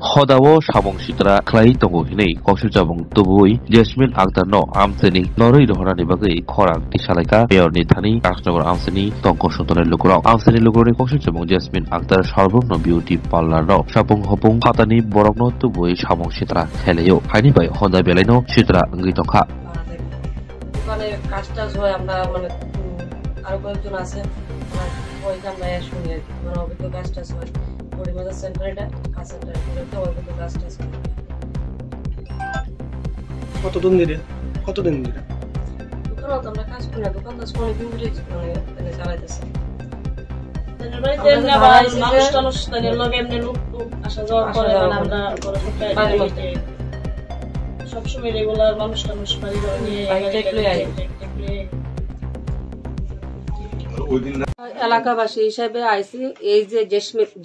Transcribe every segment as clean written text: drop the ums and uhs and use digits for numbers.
Hodao Shabong Shitra Clay Tongo Hine, Koshujabong Tubui, Jasmine Agdano, Amseni, Lori Horani Bagi, Korak, Tishalaka, Mayor Nitani, Ashnover Amseni, Tonko Shotone Lugro, Amseni Lugori Koshujabong, Jasmine Agdar, Sharbum no Beauty Parlor, Shabong Hopong, Hatani, Borogno Tubui, Shabong Shitra, Helio, Hani by Honda Beleno, Shitra, Ngitoka. কাজটা হয় আমরা মানে আরো কয়েকজন আছে ওইটা আমরা শুনি আর কি মানে অবৈধ কাজটা হয় পরিমাজার সেন্টারটা কাজ সেন্টার করে অবৈধ কাজটা হয় কতদিন ধরে দোকানও তো আমরা কাজ করি না দোকান তো অনেক দিন ধরে মানে চালাইতেছে মানুষ লগে এমনি লোক আসা যাওয়া করে আমরা সবসময় রেগুলার মানুষ বাড়ি নিয়ে এলাকাবাসী হিসেবে আইসি এই যে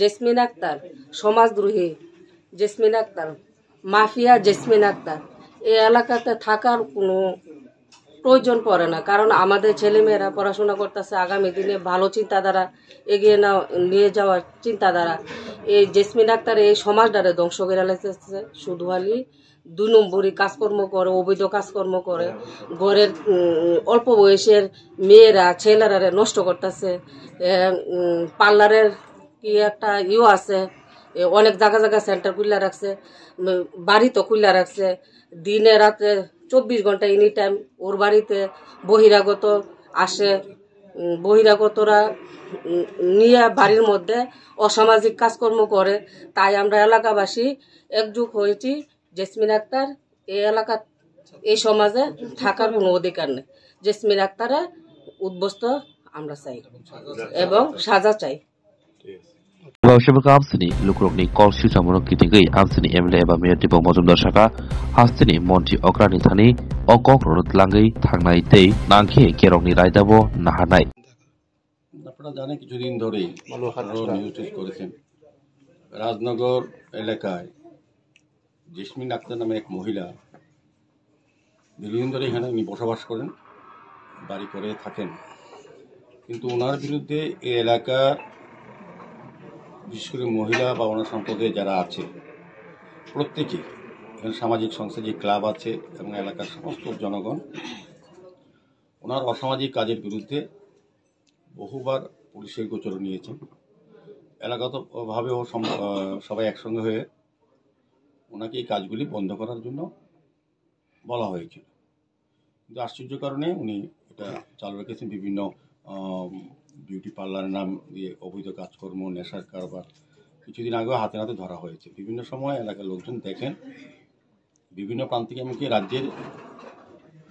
জেসমিন আক্তার সমাজদ্রোহী জেসমিন আক্তার মাফিয়া জেসমিন আক্তার এই এলাকাতে থাকার কোনো প্রয়োজন পড়ে না কারণ আমাদের ছেলেমেয়েরা পড়াশোনা করতেছে আগামী দিনে ভালো চিন্তাধারা এগিয়ে নিয়ে যাওয়ার চিন্তাধারা এই জেসমিন আক্তার এই সমাজটারে ধ্বংস করে লাগতেছে শুধু খালি 2 নম্বরই কাজকর্ম করে অবৈধ কাজকর্ম করে ঘরের অল্প বয়সের মেয়েরা ছেলেরা নষ্ট করতেছে পার্লারের কি একটা আছে অনেক জায়গা সেন্টার খুলে রাখছে বাড়ি তো খুলে রাখছে দিনে রাতে 24 ঘন্টা এনি টাইম ওর বাড়িতে বহিরাগত আসে বহিরাগতরা নিয়ে বাড়ির মধ্যে অসামাজিক কাজকর্ম করে তাই আমরা এলাকাবাসী একজোট হয়েছি জেসমিন আক্তার এই এলাকা এই সমাজে থাকার কোনো অধিকার নেই জেসমিন আক্তারে উদ্বস্ত আমরা চাই এবং সাজা চাই Bawshebaka Amsini, Lukrokni, Kolshu Samono Kitingi, Amsini Emile Eba Miyatibo Mozumdar Shaka, Hastini, Monti Okrani Thani, Okok Ronut Langai, Thangnai Tei, Nangki, Kerongni Raidabo, Nahanai. আপনারা জানেন কিছুদিন ধরেই নিউজ করেছেন রাজনগর এলাকায় জেসমিন আক্তার নামে এক মহিলা দীর্ঘদিন ধরে এখানে উনি বসবাস করেন বাড়ি করে থাকেন কিন্তু ওনার বিরুদ্ধে এই এলাকার বিশেষ করে মহিলা বা ওনার সম্প্রদায়ে যারা আছে প্রত্যেকেই এখানে সামাজিক সংস্থা যে ক্লাব আছে এবং এলাকার সমস্ত জনগণ ওনার অসামাজিক কাজের বিরুদ্ধে বহুবার পুলিশের গোচর নিয়েছেন এলাকাগতভাবেও সবাই একসঙ্গে হয়ে ওনাকে এই কাজগুলি বন্ধ করার জন্য বলা হয়েছিল কিন্তু আশ্চর্য কারণে উনি এটা চালু রেখেছেন বিভিন্ন বিউটি পার্লারের নাম দিয়ে অবৈধ কাজকর্ম নেশার কারবার কিছুদিন আগেও হাতে হাতে ধরা হয়েছে বিভিন্ন সময় এলাকার লোকজন দেখেন বিভিন্ন প্রান্ত থেকে এমনকি রাজ্যের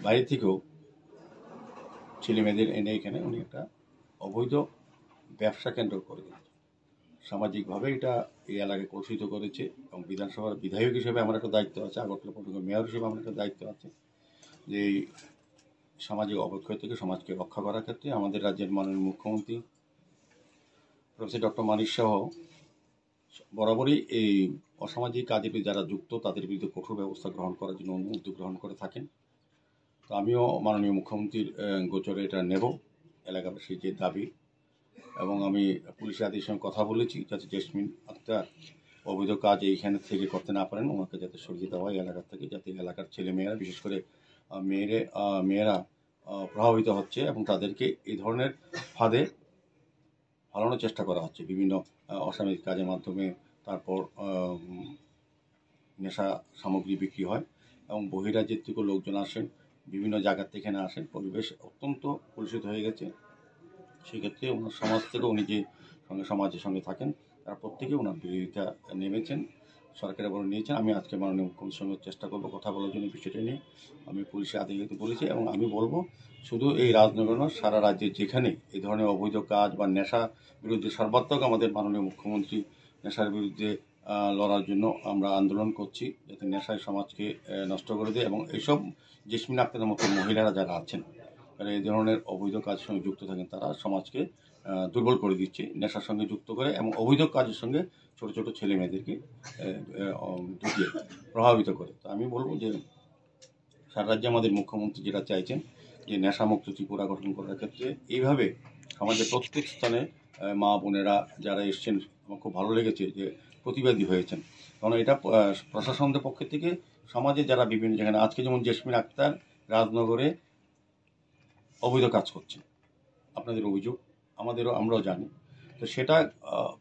বাইরে থেকেও ছেলে মেয়েদের এনে এখানে উনি একটা অবৈধ ব্যবসা কেন্দ্র করে সামাজিকভাবে এটা এই এলাকায় কলুষিত করেছে এবং বিধানসভার বিধায়ক হিসেবে আমার একটা দায়িত্ব আছে আগরতলা পৌরসভার মেয়র হিসেবে আমার একটা দায়িত্ব আছে যে সামাজিক অবক্ষয় থেকে সমাজকে রক্ষা করার ক্ষেত্রে আমাদের রাজ্যের মাননীয় মুখ্যমন্ত্রী প্রফেসর ডক্টর মানিক সহ বরাবরই এই অসামাজিক কাজে যারা যুক্ত তাদের বিরুদ্ধে কঠোর ব্যবস্থা গ্রহণ করার জন্য উদ্যোগ গ্রহণ করে থাকেন তো আমিও মাননীয় মুখ্যমন্ত্রীর গোচরে এটা নেব এলাকাবাসীর যে দাবি এবং আমি পুলিশের আধিকারিকের সঙ্গে কথা বলেছি যাতে জেসমিন আক্তার অবৈধ কাজ এইখানে থেকে করতে না পারেন ওনাকে যাতে সরিয়ে দেওয়া হয় এলাকা থেকে যাতে এলাকার ছেলেমেয়েরা বিশেষ করে মেয়েরা প্রভাবিত হচ্ছে এবং তাদেরকে এই ধরনের ফাঁদে ফালানোর চেষ্টা করা হচ্ছে বিভিন্ন অসামাজিক কাজের মাধ্যমে তারপর নেশা সামগ্রী বিক্রি হয় এবং বহিরাজ্যের থেকে লোকজন আসেন বিভিন্ন জায়গা থেকে এখানে আসেন পরিবেশ অত্যন্ত কলুষিত হয়ে গেছে সেক্ষেত্রে ওনার সমাজ থেকে উনি যে সমাজের সঙ্গে থাকেন তারা প্রত্যেকে ওনার বিরোধিতা নেমেছেন সরকারের বড় নিয়েছেন আমি আজকে মাননীয় মুখ্যমন্ত্রীর সঙ্গে চেষ্টা করবো কথা বলার জন্য বিষয়টা নিয়ে আমি পুলিশের আধিকারিকদের বলেছি এবং আমি বলবো শুধু এই রাজনগর নয় সারা রাজ্যে যেখানে এই ধরনের অবৈধ কাজ বা নেশা বিরুদ্ধে সর্বাত্মক আমাদের মাননীয় মুখ্যমন্ত্রী নেশার বিরুদ্ধে লড়ার জন্য আমরা আন্দোলন করছি যাতে নেশায় সমাজকে নষ্ট করে দেয় এবং এইসব জেসমিন আক্তারের মতো মহিলারা যারা আছেন তারা এই ধরনের অবৈধ কাজের সঙ্গে যুক্ত থাকেন তারা সমাজকে দুর্বল করে দিচ্ছে নেশার সঙ্গে যুক্ত করে এবং অবৈধ কাজের সঙ্গে ছোট ছোট ছেলে মেয়েদেরকে ঢুকিয়ে প্রভাবিত করে তো আমি বলবো যে সারা রাজ্যে আমাদের মুখ্যমন্ত্রী যেটা চাইছেন যে নেশামুক্ত ত্রিপুরা গঠন করার ক্ষেত্রে এইভাবে সমাজের প্রত্যেক স্থানে মা বোনেরা যারা এসছেন আমার খুব ভালো লেগেছে যে প্রতিবাদী হয়েছেন কারণ এটা প্রশাসনদের পক্ষ থেকে সমাজে যারা বিভিন্ন জায়গায়, আজকে যেমন জেসমিন আক্তার রাজনগরে অবৈধ কাজ করছে, আপনাদের অভিযোগ, আমরাও জানি। তো সেটা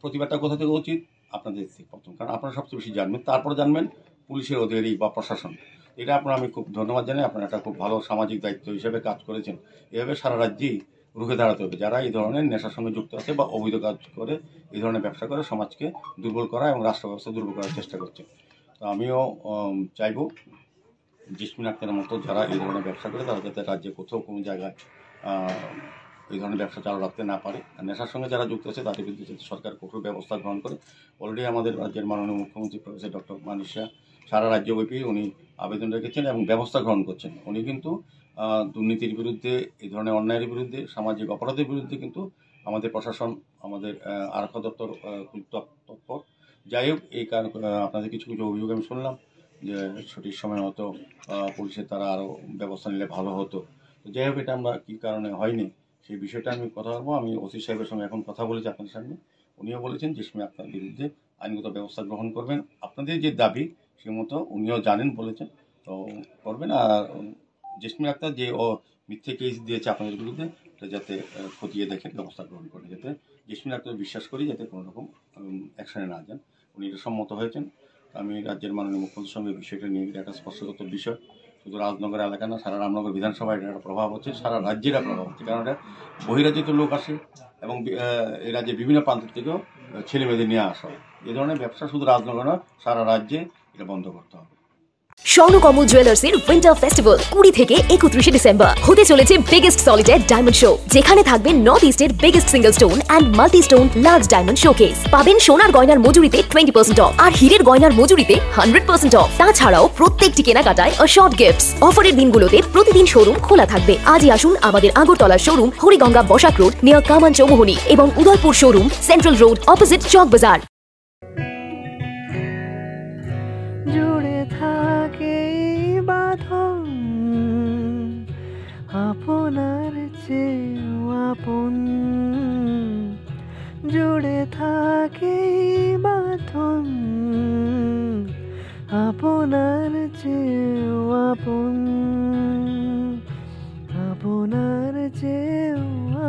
প্রতিবাদটা কোথা থেকে উচিত? আপনাদের থেকে প্রথম, কারণ আপনারা সবচেয়ে বেশি জানবেন, তারপরে জানবেন পুলিশের অধিকারী বা প্রশাসন। এটা আমি খুব ধন্যবাদ জানাই। আপনারা একটা খুব ভালো সামাজিক দায়িত্ব হিসেবে কাজ করেছেন। এভাবে সারা রাজ্যেই রুখে দাঁড়াতে হবে যারা এই ধরনের নেশার সঙ্গে যুক্ত আছে বা অবৈধ কাজ করে, এই ধরনের ব্যবসা করে সমাজকে দুর্বল করা এবং রাষ্ট্র ব্যবস্থা দুর্বল করার চেষ্টা করছে। তো আমিও চাইব জেসমিন আক্তারের মতো যারা এই ধরনের ব্যবসা করে তারা যাতে রাজ্যে কোথাও কোনো জায়গায় এই ধরনের ব্যবসা চালু রাখতে না পারে। আর নেশার সঙ্গে যারা যুক্ত আছে তাদের বিরুদ্ধে যাতে সরকার কঠোর ব্যবস্থা গ্রহণ করে। অলরেডি আমাদের রাজ্যের মাননীয় মুখ্যমন্ত্রী প্রফেসর ডক্টর মানিক শাহ সারা রাজ্যব্যাপী উনি আবেদন রেখেছেন এবং ব্যবস্থা গ্রহণ করছেন। উনি কিন্তু দুর্নীতির বিরুদ্ধে, এই ধরনের অন্যায়ের বিরুদ্ধে, সামাজিক অপরাধের বিরুদ্ধে কিন্তু আমাদের প্রশাসন, আমাদের আরক্ষা দপ্তর তৎপর। যাই হোক, এই কারণ আপনাদের কিছু কিছু অভিযোগ আমি শুনলাম যে সঠিক সময় হতো পুলিশের তারা আরও ব্যবস্থা নিলে ভালো হতো। তো যাই হোক, এটা আমরা কী কারণে হয়নি সেই বিষয়টা আমি কথা বলবো। আমি ওসি সাহেবের সঙ্গে এখন কথা বলেছি আপনাদের সামনে, উনিও বলেছেন জেসমিন আক্তার বিরুদ্ধে আইনগত ব্যবস্থা গ্রহণ করবেন। আপনাদের যে দাবি সে মতো উনিও জানেন, বলেছেন, তো করবেন। আর জেসমিন আক্তার যে মিথ্যে কেস দিয়েছে আপনাদের বিরুদ্ধে, যাতে খতিয়ে দেখে ব্যবস্থা গ্রহণ করেন, যাতে জেসমিন আক্তার বিশ্বাস করি যাতে কোনো রকম অ্যাকশনে না যান। উনি এটা সম্মত হয়েছেন। আমি রাজ্যের মাননীয় মুখ্যমন্ত্রীর সঙ্গে বিষয়টা নিয়ে একটা স্পর্শগত বিষয়, শুধু রাজনগর এলাকা না, সারা রামনগর বিধানসভায় এটা একটা প্রভাব হচ্ছে, সারা রাজ্যের প্রভাব হচ্ছে। কারণ এটা বহিরাজ্যে তো লোক আসে এবং এই রাজ্যের বিভিন্ন প্রান্ত থেকেও ছেলে মেয়েদের নিয়ে আসা হয়। এই ধরনের ব্যবসা শুধু রাজনগর না, সারা রাজ্যে এটা বন্ধ করতে হবে। স্বর্ণকমল জুয়েলার্সের উইন্টার ফেস্টিভ্যাল 20 থেকে 31 ডিসেম্বর হতে চলেছে বিগেস্ট সলিটার ডায়মন্ড শো, যেখানে থাকবে নর্থ ইস্টের biggest single stone and multi stone large diamond showcase. পাবেন সোনার গয়নার মজুরিতে 20% অফ আর হীরের গয়নার মজুরিতে 100% অফ। তাছাড়াও প্রত্যেকটি কেনাকাটায় শর্ট গিফটস। অফারের দিনগুলোতে প্রতিদিন শোরুম খোলা থাকবে। আজই আসুন আমাদের আগরতলার showroom Hariganga Basak road near Kaman Chowmuhani এবং Udaipur showroom central road opposite Chowk Bazar. জুড়ে থাকে বাঁধন আপনার চেয়েও আপন, জুড়ে থাকে বাঁধন আপনার চেয়েও আপন, আপনার চেয়েও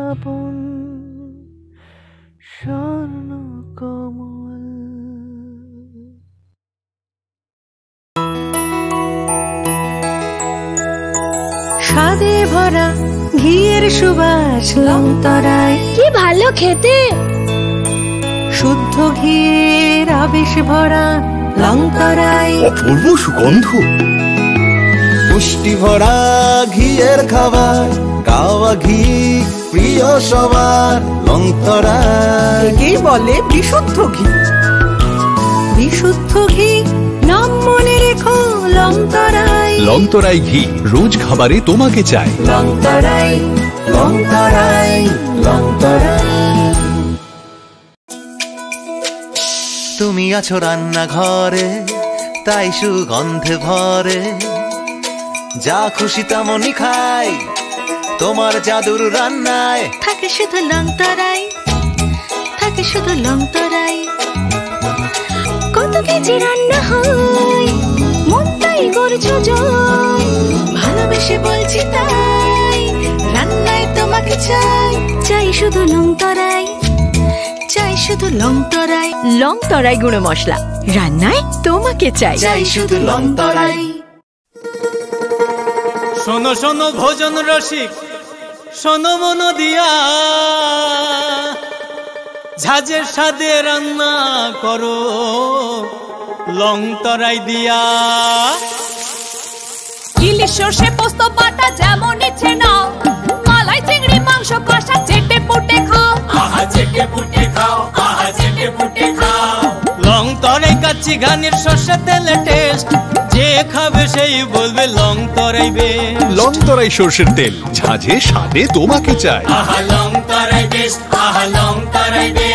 আপন স্বর্ণকমল। স্বাদে ভরা ঘিয়ের সুবাস লংতরায়, কি ভালো খেতে। শুদ্ধ ঘিয়ের আবেশ ভরা লংতরায়, অপূর্ব সুগন্ধ, পুষ্টি ভরা ঘিয়ের খাবার, গাওয়া ঘি প্রিয় সবার লংতরায়। একে বলে বিশুদ্ধ ঘি। বিশুদ্ধ ঘি নাম মনে রেখো লংতরায়। লংতরাই ঘি রোজ খাবারে তোমাকে চাই। লংতরাই, লংতরাই, লংতরাই। তুমি আছো রান্নাঘরে, তাই সুগন্ধে ভরে, যা খুশি তেমনই খাই তোমার জাদুর রান্নায়। থাকে শুধু লংতরাই, থাকে শুধু লংতরাই। কত কেজি রান্না হয় মন তাই করছো জয়, ভালোবেসে বলছি তাই রান্নায় তোমাকে চাই। চাই শুধু লংতরাই, চাই শুধু লংতরাই। লংতরাই গুঁড়ো মশলা, রান্নায় তোমাকে চাই। চাই শুধু লংতরাই। শোনো শোনো ভোজন রসিক, শোনো মন দিয়া, ঝাঁঝের স্বাদে রান্না করো লংতরাই দিয়া। ইলিশ সর্ষে পোস্ত বাটা যেমন ইচ্ছে নাও, মালাই চিংড়ি মাংস কষা চেটে পুটে খাও। আহা চেটে পুটে খাও, আহা চেটে পুটে খাও। লংতরাই কাচ্চি ঘানির সর্ষে তেলে টেস্ট, যে খাবে সেই বলবে লংতরাই বেস্ট। লংতরাই সর্ষের তেল, ঝাঁঝে স্বাদে তোমাকে চাই। আহা লংতরাই বেস্ট, আহা লংতরাই বেস্ট।